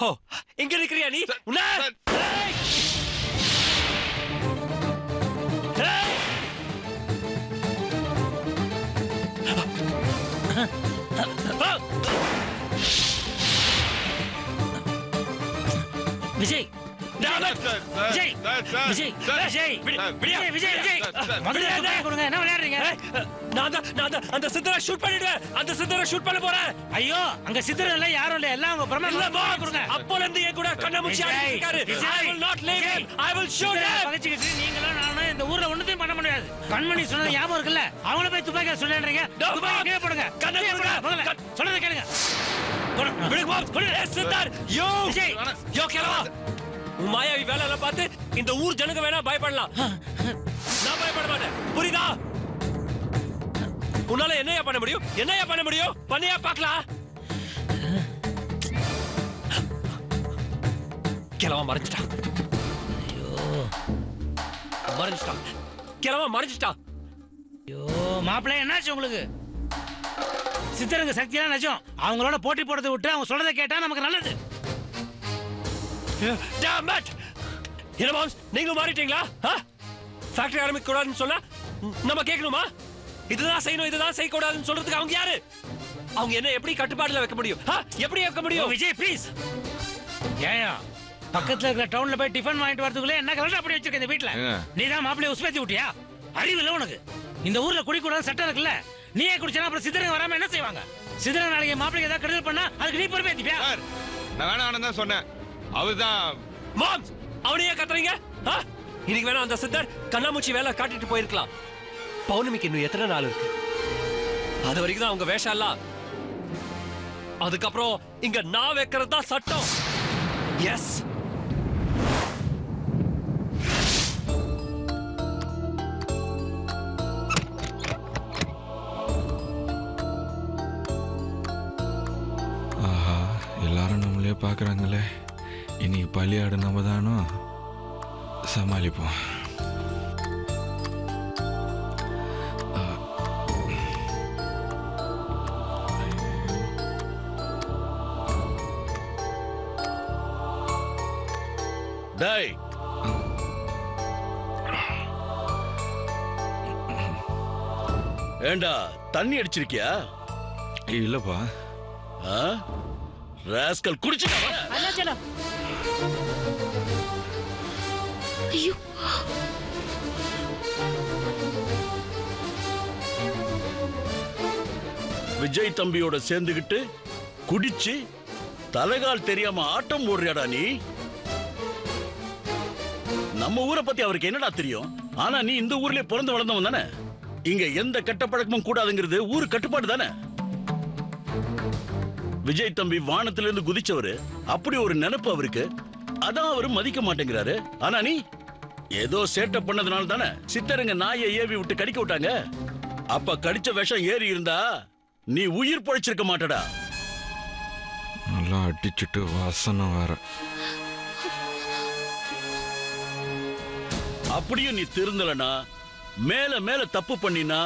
ஹோ இங்க இருக்கிறியா நீ? விஜய் விஜய் விஜய் விஜய் விஜய் விஜய் முதல்ல கொடுங்க. என்ன விளையாடுறீங்க? அந்த சித்தரை ஷூட் பண்ணிடுவேன். அந்த சித்தரை ஷூட் பண்ண போறேன். ஐயோ அங்க சித்தர் இல்ல, யாரும் இல்ல, எல்லாம் உங்க பிரம்ம கொடுங்க. அப்போல இருந்து என் கூட கண்ணாமூச்சி ஆடிட்டாரு. I will not leave him. I will shoot him. பகச்சிக்கிட்டு நீங்களும் நானும் இந்த ஊர்ல ஒண்ணுத்தையும் பண்ண முடியாது. கண்மணி சொன்னது ஞாபகம் இருக்குல்ல? அவங்கள போய் துப்பாக்கியா சொல்றீங்க. துப்பாக்கி கீழே போடுங்க. கண்ணை முதல்ல சொல்றத கேளுங்க. சித்தர் யோ யோ கேளவா. உன் மாயாவி வேலையெல்லாம் பார்த்து இந்த ஊர் ஜனங்க வேணா பயப்படலாம். நான் பயப்பட மாட்டேன். புரியுதா? உன்னால என்னையா பண்ண முடியும்? என்னையா பண்ண முடியும்? பண்ணியா பார்க்கலாம். கிழவா மறைஞ்சிட்டான். ஐயோ மறைஞ்சிட்டான். கிழவா மறைஞ்சிட்டான். ஐயோ மாப்பிள்ளை என்னாச்சு உங்களுக்கு? சித்தருங்க சக்தியெல்லாம் நிஜம். அவங்களோட போட்டி போடுறதை விட்டு அவங்க சொல்றதை கேட்டா நமக்கு நல்லது. என்ன மாம்ஸ், நீங்க மாறிட்டீங்களா? ஃபேக்டரி ஆரம்பிக்க கூடாதுன்னு சொன்னா நம்ம கேட்கணுமா? இதுதான் செய்யணும், இதுதான் செய்யக்கூடாதுன்னு சொல்றதுக்கு அவங்க யாரு? அவங்க என்ன எப்படி கட்டுப்பாடுல வைக்க முடியும்? எப்படி வைக்க முடியும்? விஜய் ப்ளீஸ். ஏயா பக்கத்துல இருக்கிற டவுன்ல போய் டிஃபன் வாங்கிட்டு வரதுக்குள்ள என்ன கலண்டா அப்படி வச்சிருக்க இந்த வீட்ல? நீதான் மாப்பிள்ளைய உஸ்பேத்தி விட்டியா? அறிவு இல்ல உனக்கு? இந்த ஊர்ல குடிக்கூடாது சட்டம் இருக்குல்ல? நீயே குடிச்சா அப்புறம் சித்தரங்க வராம என்ன செய்வாங்க? சித்தரங்க நாளைக்கு மாப்பிள்ளைக்கு ஏதாவது கெடுதல் பண்ணா அதுக்கு நீ பொறுப்பேத்திப்பியா? நான் வேணாம் தான் சொன்னேன். அவர்தான் மாம்ஸ், அவனையே கத்துறீங்க. இன்னைக்கு வேணா அந்த சித்தர் கண்ணாமூச்சி வேலை காட்டிட்டு போயிருக்கலாம். பௌர்ணமிக்கு இன்னும் எத்தனை நாள் இருக்கு? அது வரைக்கும் தான் அவங்க வேஷம் எல்லாம். அதுக்கப்புறம் இங்க நான் வைக்கிறது தான் சட்டம். எஸ். ஆஹா, எல்லாரும் நம்மளே பாக்குறாங்களே. இன்னைக்கு பலியாடு நம்ம தானோ, சமாளிப்போம். டேய், ஏண்டா தண்ணி அடிச்சிருக்கியா? இல்லப்பா. ராஸ்கல் குடிச்சிட்டா? அருணாச்சலம். ஐயோ விஜய் தம்பியோட சேர்ந்துகிட்டு குடிச்சு தலைகால் தெரியாம ஆட்டம் போடுறியாடா நீ? நம்ம ஊரை பத்தி அவருக்கு என்னடா தெரியும்? ஆனா நீ இந்த ஊர்லயே பிறந்து வளர்ந்தவன் தானே? இங்க எந்த கெட்ட பழக்கமும் கூடாதுங்கிறது ஊரு கட்டுப்பாடு தானே? விஜய் தம்பி வானத்திலிருந்து குதிச்சவரு, அப்படி ஒரு நினைப்பு அவருக்கு. அதான் அவரு மதிக்க மாட்டேங்கிறாரு. ஆனா நீ ஏதோ சேட்டை பண்ணதுனால தானே சித்தருங்க நாயை ஏவி விட்டு கடிக்க விட்டாங்க. அப்ப கடிச்ச விஷம் ஏறி இருந்தா நீ உயிர் பொழைச்சிருக்க மாட்டடா. நல்லா அடிச்சுட்டு வாசனை வேற. அப்படியும் நீ திருந்தலனா, மேல மேல தப்பு பண்ணினா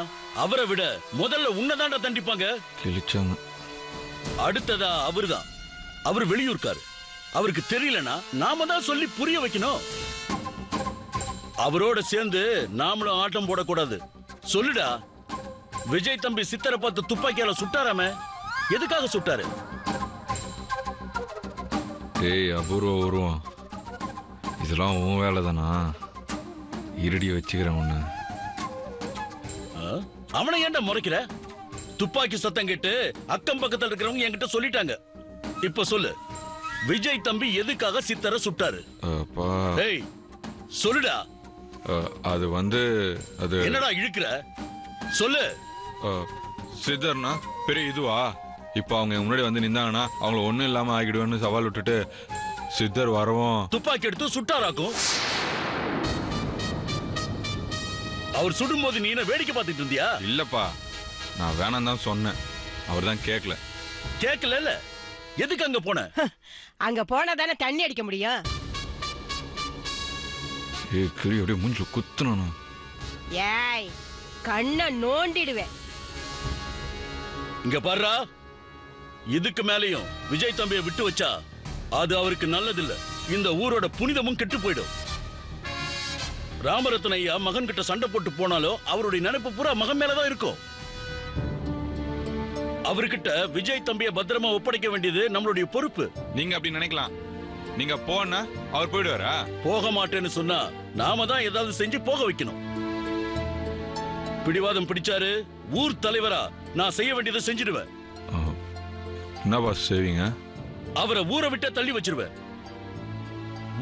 அவரை விட முதல்ல உன்னதாண்டா தண்டிப்பாங்க. கிழிச்சாங்க. அடுத்ததா அவருதான். அவர் வெளியூர்க்காரு. அவருக்கு தெரியலனா நாம தான் சொல்லி புரிய வைக்கணும். அவரோட சேர்ந்து நாமளும் ஆட்டம் போடக்கூடாது. சொல்லுடா, விஜய் தம்பி சித்தரை பார்த்து துப்பாக்கியால சுட்டாராம, எதுக்காக சுட்டாரு? ஏய் அபூர்வ உருவம், இதெல்லாம் உன் வேலை தானா? இருடி வச்சுக்கிறேன் உன்ன. அவனை ஏன்டா முறைக்கிற? துப்பாக்கி சத்தம் கேட்டு அக்கம் பக்கத்தில் இருக்கிறவங்க என்கிட்ட சொல்லிட்டாங்க. இப்ப சொல்லு, விஜய் தம்பி எதுக்காக சித்தரை சுட்டாரு? ஏய் சொல்லுடா. அது வந்து அது என்னடா இழுக்கிற? சொல்லு. சித்தர்னா பெரிய இதுவா? இப்ப அவங்க முன்னாடி வந்து நின்னாங்கன்னா அவங்கள ஒண்ணும் இல்லாம ஆகிடுவேன்னு சவால் விட்டுட்டு சித்தர் வரவும் துப்பாக்கி எடுத்து சுட்டாராக்கும். அவர் சுடும்போது நீ என்ன வேடிக்கை பார்த்துட்டு இருந்தியா? இல்லப்பா, நான் வேணாம் தான் சொன்னேன். அவர் தான் கேட்கல. கேட்கல? எதுக்கு அங்க போன? அங்க போனா தானே தண்ணி அடிக்க முடியும். ஏய் கிளி, அப்படியே மூஞ்சி குத்துனா. ஏய் கண்ணை நோண்டிடுவேன். இங்க பாருடா, இதுக்கு மேலையும் விஜய் தம்பியை விட்டு வச்சா அது அவருக்கு நல்லதில்ல. இந்த ஊரோட புனிதமும் கெட்டு போயிடும். ராமரத்ன ஐயா மகன் கிட்ட சண்டை போட்டு போனாலும் அவருடைய நினைப்பு பூரா மகன் மேலதான் இருக்கும். அவர்கிட்ட விஜய் தம்பியை பத்திரமா ஒப்படைக்க வேண்டியது நம்மளுடைய பொறுப்பு. நீங்க அப்படி நினைக்கலாம். நீங்க போனா அவர் போயிடுவாரா? போக மாட்டேன்னு சொன்னா நாம தான் ஏதாவது செஞ்சு போக வைக்கணும். பிடிவாதம் பிடிச்சாரு ஊர் தலைவரா நான் செய்ய வேண்டியதை செஞ்சிடுவேன். என்ன பாஸ் செய்வீங்க? அவரை ஊரை விட்டு தள்ளி வச்சிருவேன்.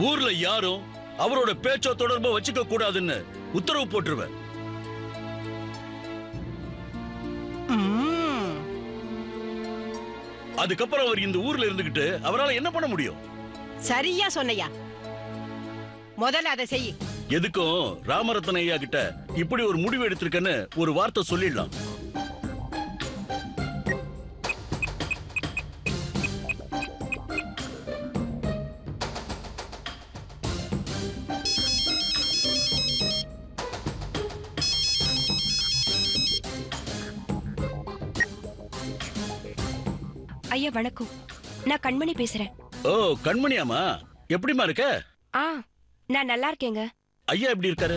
ஊர்ல யாரும் அவரோட பேச்சோ தொடர்போ வச்சுக்க கூடாதுன்னு உத்தரவு போட்டுருவேன். அதுக்கப்புறம் அவர் இந்த ஊர்ல இருந்துகிட்டு அவரால் என்ன பண்ண முடியும்? சரியா சொன்னையா. முதல்ல அதை செய். எதுக்கும் ராமரத்ன ஐயா கிட்ட இப்படி ஒரு முடிவு எடுத்திருக்கேன்னு ஒரு வார்த்தை சொல்லிடலாம். ஐயா வணக்கம். நான் கண்மணி பேசுறேன். ஓ கண்மணியாமா, எப்படிமா இருக்க? நான் நல்லா இருக்கேங்க. ஐயா எப்படி இருக்காரு?